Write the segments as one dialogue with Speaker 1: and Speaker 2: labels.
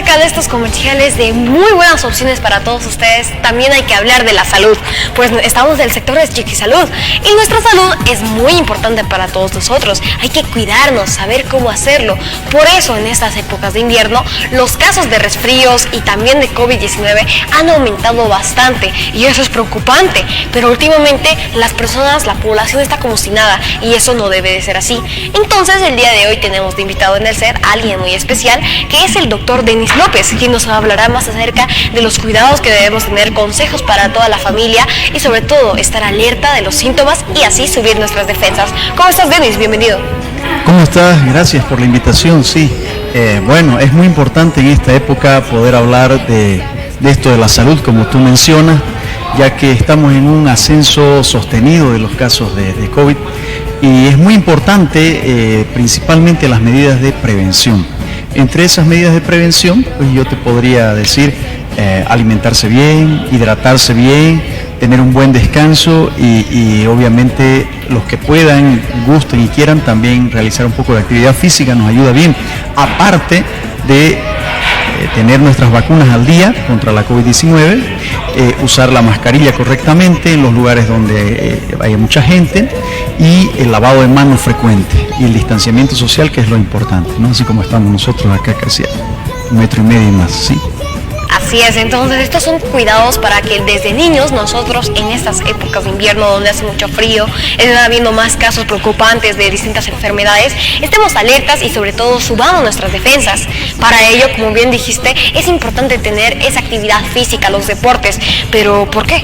Speaker 1: acerca de estos comerciales de muy buenas opciones para todos ustedes, también hay que hablar de la salud, pues estamos del sector de Chiquisalud y nuestra salud es muy importante para todos nosotros. Hay que cuidarnos, saber cómo hacerlo. Por eso en estas épocas de invierno los casos de resfríos y también de COVID-19 han aumentado bastante y eso es preocupante, pero últimamente la población está como si nada y eso no debe de ser así. Entonces el día de hoy tenemos de invitado en el set a alguien muy especial que es el doctor Denis López, quien nos hablará más acerca de los cuidados que debemos tener, consejos para toda la familia y sobre todo estar alerta de los síntomas y así subir nuestras defensas. ¿Cómo estás, Denis? Bienvenido.
Speaker 2: ¿Cómo estás? Gracias por la invitación. Sí, bueno, es muy importante en esta época poder hablar de esto de la salud, como tú mencionas, ya que estamos en un ascenso sostenido de los casos de COVID y es muy importante principalmente las medidas de prevención. Entre esas medidas de prevención, pues yo te podría decir alimentarse bien, hidratarse bien, tener un buen descanso y obviamente los que puedan, gusten y quieran también realizar un poco de actividad física nos ayuda bien, aparte de tener nuestras vacunas al día contra la COVID-19, usar la mascarilla correctamente en los lugares donde haya mucha gente y el lavado de manos frecuente y el distanciamiento social, que es lo importante, ¿no? Así como estamos nosotros acá casi 1,5 metros y más, ¿sí?
Speaker 1: Así es, entonces estos son cuidados para que desde niños nosotros en estas épocas de invierno donde hace mucho frío, está habiendo más casos preocupantes de distintas enfermedades, estemos alertas y sobre todo subamos nuestras defensas. Para ello, como bien dijiste, es importante tener esa actividad física, los deportes, pero ¿por qué?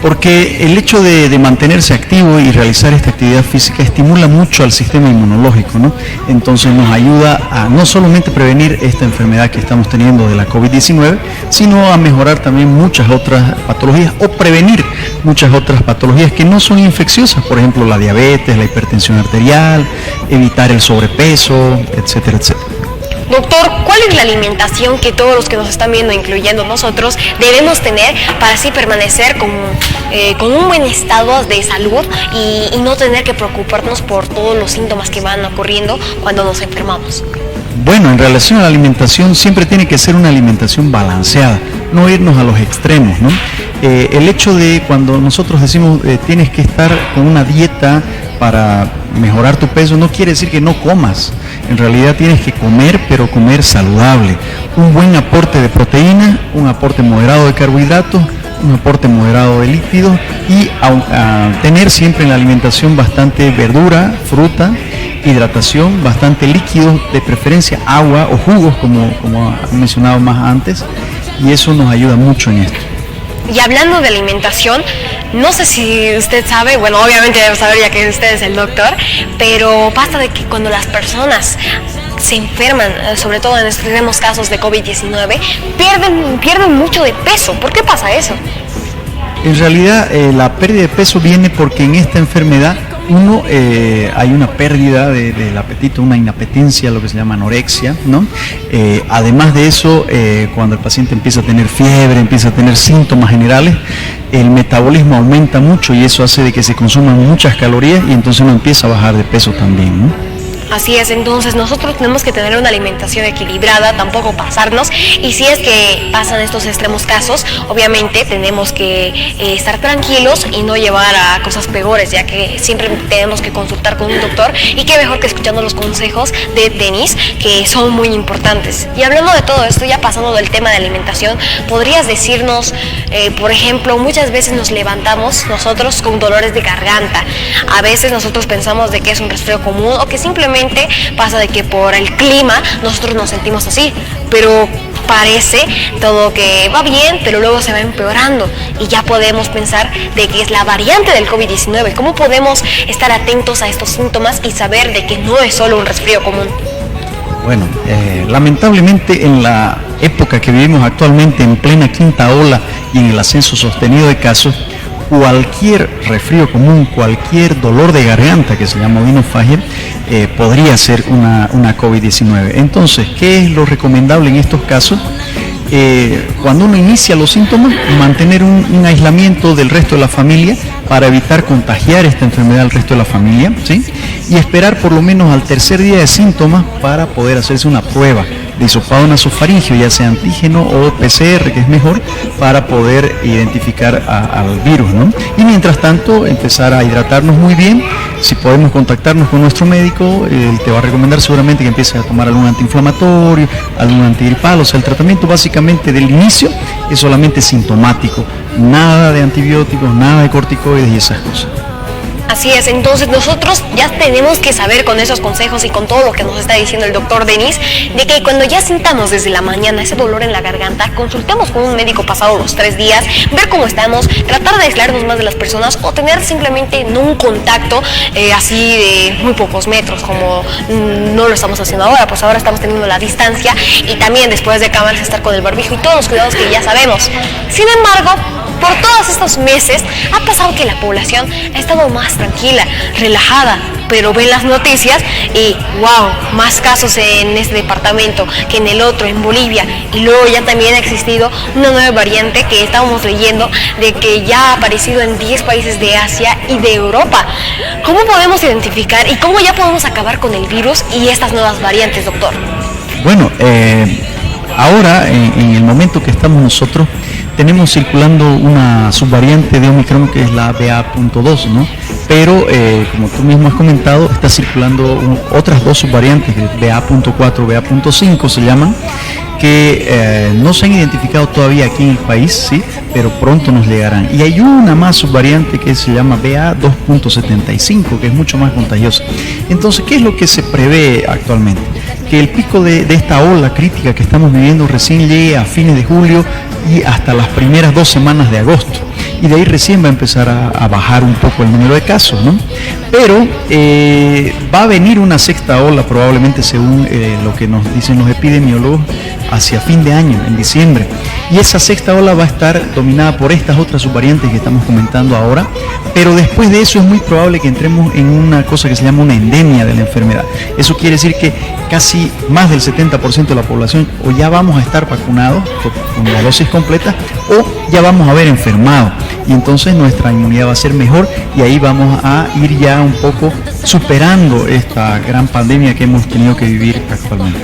Speaker 2: Porque el hecho de mantenerse activo y realizar esta actividad física estimula mucho al sistema inmunológico, ¿no? Entonces nos ayuda a no solamente prevenir esta enfermedad que estamos teniendo de la COVID-19, sino a mejorar también muchas otras patologías o prevenir muchas otras patologías que no son infecciosas, por ejemplo la diabetes, la hipertensión arterial, evitar el sobrepeso, etcétera, etcétera.
Speaker 1: Doctor, ¿cuál es la alimentación que todos los que nos están viendo, incluyendo nosotros, debemos tener para así permanecer con un buen estado de salud y no tener que preocuparnos por todos los síntomas que van ocurriendo cuando nos enfermamos?
Speaker 2: Bueno, en relación a la alimentación, siempre tiene que ser una alimentación balanceada, no irnos a los extremos, ¿no? El hecho de cuando nosotros decimos tienes que estar con una dieta para mejorar tu peso, no quiere decir que no comas. En realidad tienes que comer, pero comer saludable. Un buen aporte de proteína, un aporte moderado de carbohidratos, un aporte moderado de lípidos y tener siempre en la alimentación bastante verdura, fruta, hidratación, bastante líquidos, de preferencia agua o jugos, como he mencionado más antes, y eso nos ayuda mucho en esto.
Speaker 1: Y hablando de alimentación, no sé si usted sabe, bueno, obviamente debe saber ya que usted es el doctor, pero pasa de que cuando las personas se enferman, sobre todo en extremos casos de COVID-19, pierden mucho de peso. ¿Por qué pasa eso?
Speaker 2: En realidad la pérdida de peso viene porque en esta enfermedad hay una pérdida del apetito, una inapetencia, lo que se llama anorexia, ¿no? Además de eso, cuando el paciente empieza a tener fiebre, empieza a tener síntomas generales, el metabolismo aumenta mucho y eso hace de que se consuman muchas calorías y entonces uno empieza a bajar de peso también, ¿no?
Speaker 1: Así es, entonces nosotros tenemos que tener una alimentación equilibrada, tampoco pasarnos, y si es que pasan estos extremos casos, obviamente tenemos que estar tranquilos y no llevar a cosas peores, ya que siempre tenemos que consultar con un doctor y qué mejor que escuchando los consejos de Denis, que son muy importantes. Y hablando de todo esto, ya pasando del tema de alimentación, ¿podrías decirnos, por ejemplo, muchas veces nos levantamos nosotros con dolores de garganta? A veces nosotros pensamos de que es un resfrío común o que simplemente pasa de que por el clima nosotros nos sentimos así, pero parece todo que va bien, pero luego se va empeorando y ya podemos pensar de que es la variante del COVID-19. ¿Cómo podemos estar atentos a estos síntomas y saber de que no es solo un resfrío común?
Speaker 2: Bueno, lamentablemente en la época que vivimos actualmente, en plena quinta ola y en el ascenso sostenido de casos, cualquier resfrío común, cualquier dolor de garganta que se llama odinofagia, podría ser una COVID-19. Entonces, ¿qué es lo recomendable en estos casos? Cuando uno inicia los síntomas, mantener un aislamiento del resto de la familia para evitar contagiar esta enfermedad al resto de la familia, ¿sí? Y esperar por lo menos al tercer día de síntomas para poder hacerse una prueba de hisopado nasofaringio, ya sea antígeno o PCR, que es mejor, para poder identificar al virus, ¿no? Y mientras tanto, empezar a hidratarnos muy bien. Si podemos contactarnos con nuestro médico, él te va a recomendar seguramente que empieces a tomar algún antiinflamatorio, algún antigripal. O sea, el tratamiento básicamente del inicio es solamente sintomático, nada de antibióticos, nada de corticoides y esas cosas.
Speaker 1: Así es, entonces nosotros ya tenemos que saber con esos consejos y con todo lo que nos está diciendo el doctor Denis, de que cuando ya sintamos desde la mañana ese dolor en la garganta, consultemos con un médico pasado los 3 días, ver cómo estamos, tratar de aislarnos más de las personas o tener simplemente no un contacto así de muy pocos metros, como no lo estamos haciendo ahora, pues ahora estamos teniendo la distancia y también después de cámaras estar con el barbijo y todos los cuidados que ya sabemos. Sin embargo, por todos estos meses ha pasado que la población ha estado más tranquila, relajada, pero ven las noticias y wow, más casos en este departamento que en el otro, en Bolivia, y luego ya también ha existido una nueva variante que estábamos leyendo de que ya ha aparecido en 10 países de Asia y de Europa. ¿Cómo podemos identificar y cómo ya podemos acabar con el virus y estas nuevas variantes, doctor?
Speaker 2: Bueno, ahora, en el momento que estamos nosotros, tenemos circulando una subvariante de Omicron que es la BA.2, ¿no? Pero, como tú mismo has comentado, está circulando otras 2 subvariantes, BA.4, BA.5 se llaman, que no se han identificado todavía aquí en el país, ¿sí? Pero pronto nos llegarán. Y hay una más subvariante que se llama BA.2.75, que es mucho más contagiosa. Entonces, ¿qué es lo que se prevé actualmente? Que el pico de esta ola crítica que estamos viviendo recién llegue a fines de julio y hasta las primeras 2 semanas de agosto. Y de ahí recién va a empezar a bajar un poco el número de casos, ¿no? Pero va a venir una 6ª ola probablemente, según lo que nos dicen los epidemiólogos, hacia fin de año, en diciembre. Y esa 6ª ola va a estar dominada por estas otras subvariantes que estamos comentando ahora, pero después de eso es muy probable que entremos en una cosa que se llama una endemia de la enfermedad. Eso quiere decir que casi más del 70% de la población o ya vamos a estar vacunados con la dosis completa o ya vamos a haber enfermado. Y entonces nuestra inmunidad va a ser mejor y ahí vamos a ir ya un poco superando esta gran pandemia que hemos tenido que vivir actualmente.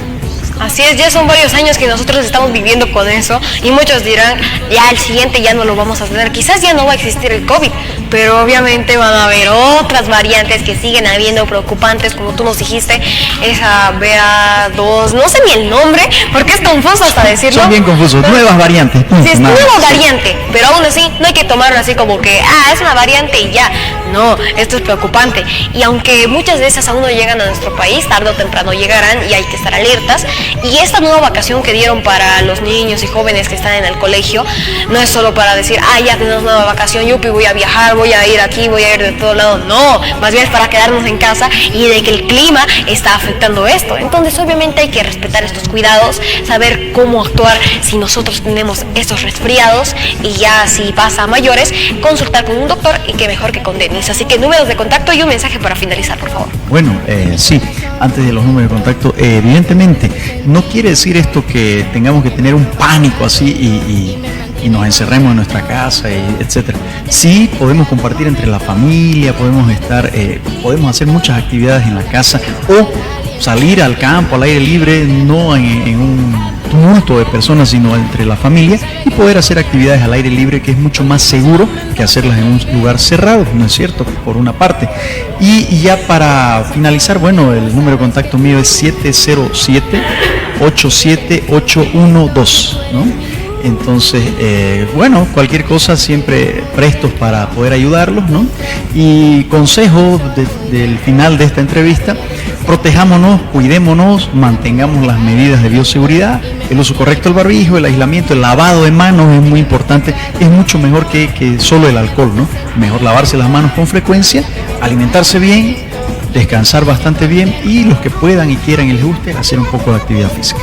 Speaker 1: Así es, ya son varios años que nosotros estamos viviendo con eso y muchos dirán, ya el siguiente ya no lo vamos a tener, quizás ya no va a existir el COVID, pero obviamente van a haber otras variantes que siguen habiendo preocupantes, como tú nos dijiste, esa BA2, no sé ni el nombre, porque es confuso hasta decirlo.
Speaker 2: Son bien confusos, nuevas variantes.
Speaker 1: Sí, es nueva variante, pero aún así no hay que tomarlo así como que, es una variante y ya. No, esto es preocupante. Y aunque muchas de esas aún no llegan a nuestro país, tarde o temprano llegarán y hay que estar alertas. Y esta nueva vacación que dieron para los niños y jóvenes que están en el colegio, no es solo para decir, ya tenemos nueva vacación, yupi, voy a viajar, voy a ir aquí, voy a ir de todo lado. No, más bien es para quedarnos en casa y de que el clima está afectando esto. Entonces, obviamente hay que respetar estos cuidados, saber cómo actuar si nosotros tenemos estos resfriados y ya si pasa a mayores, consultar con un doctor y que mejor que con Denis. Así que números de contacto y un mensaje para finalizar, por favor.
Speaker 2: Bueno, sí, antes de los números de contacto, evidentemente no quiere decir esto que tengamos que tener un pánico así y nos encerremos en nuestra casa, etcétera. Sí, podemos compartir entre la familia, podemos podemos hacer muchas actividades en la casa o salir al campo, al aire libre, no en un tumulto de personas, sino entre la familia, y poder hacer actividades al aire libre, que es mucho más seguro que hacerlas en un lugar cerrado, ¿no es cierto? Por una parte. Y ya para finalizar, bueno, el número de contacto mío es 707-87812, ¿no? Entonces, bueno, cualquier cosa siempre prestos para poder ayudarlos, ¿no? Y consejo del final de esta entrevista: protejámonos, cuidémonos, mantengamos las medidas de bioseguridad, el uso correcto del barbijo, el aislamiento, el lavado de manos es muy importante, es mucho mejor que solo el alcohol, ¿no? Mejor lavarse las manos con frecuencia, alimentarse bien, descansar bastante bien y los que puedan y quieran y les guste, hacer un poco de actividad física.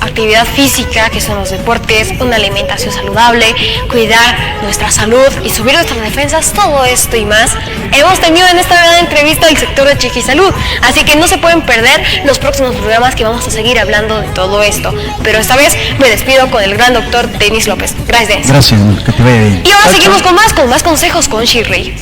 Speaker 1: Actividad física, que son los deportes, una alimentación saludable, cuidar nuestra salud y subir nuestras defensas, todo esto y más hemos tenido en esta gran entrevista del sector de Chiquisalud. Así que no se pueden perder los próximos programas que vamos a seguir hablando de todo esto. Pero esta vez me despido con el gran doctor Denis López. Gracias, Denis.
Speaker 2: Gracias, que te vaya bien.
Speaker 1: Y ahora seguimos con más consejos con Shirley.